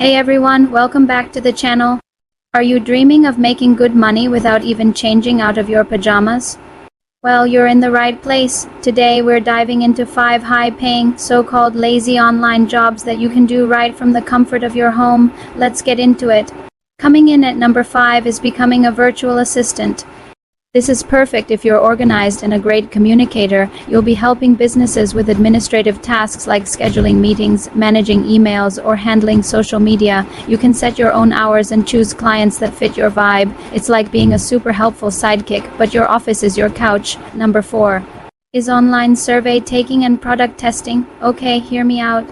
Hey everyone, welcome back to the channel. Are you dreaming of making good money without even changing out of your pajamas? Well, you're in the right place. Today we're diving into 5 high-paying, so-called lazy online jobs that you can do right from the comfort of your home. Let's get into it. Coming in at number 5 is becoming a virtual assistant. This is perfect if you're organized and a great communicator. You'll be helping businesses with administrative tasks like scheduling meetings, managing emails, or handling social media. You can set your own hours and choose clients that fit your vibe. It's like being a super helpful sidekick, but your office is your couch. Number 4 is online survey taking and product testing. Okay, hear me out.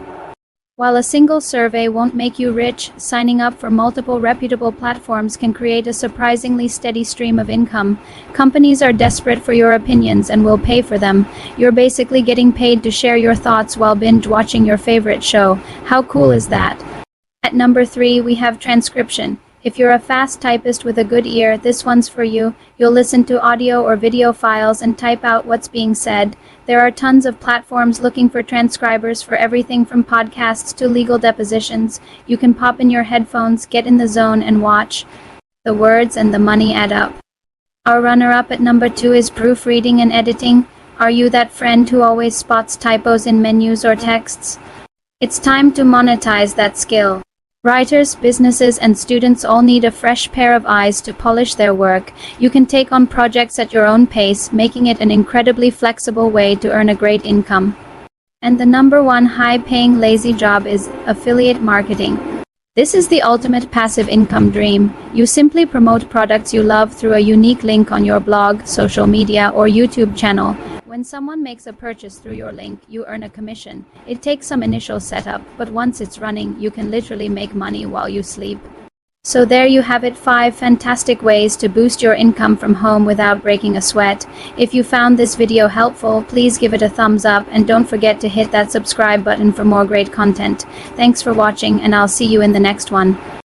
While a single survey won't make you rich, signing up for multiple reputable platforms can create a surprisingly steady stream of income. Companies are desperate for your opinions and will pay for them. You're basically getting paid to share your thoughts while binge watching your favorite show. How cool is that? At number 3, we have transcription. If you're a fast typist with a good ear, this one's for you. You'll listen to audio or video files and type out what's being said. There are tons of platforms looking for transcribers for everything from podcasts to legal depositions. You can pop in your headphones, get in the zone, and watch. The words and the money add up. Our runner-up at number 2 is proofreading and editing. Are you that friend who always spots typos in menus or texts? It's time to monetize that skill. Writers, businesses, and students all need a fresh pair of eyes to polish their work. You can take on projects at your own pace, making it an incredibly flexible way to earn a great income. And the number 1 high-paying lazy job is affiliate marketing. This is the ultimate passive income dream. You simply promote products you love through a unique link on your blog, social media, or YouTube channel. When someone makes a purchase through your link, you earn a commission. It takes some initial setup, but once it's running, you can literally make money while you sleep. So there you have it, 5 fantastic ways to boost your income from home without breaking a sweat. If you found this video helpful, please give it a thumbs up and don't forget to hit that subscribe button for more great content. Thanks for watching, and I'll see you in the next one.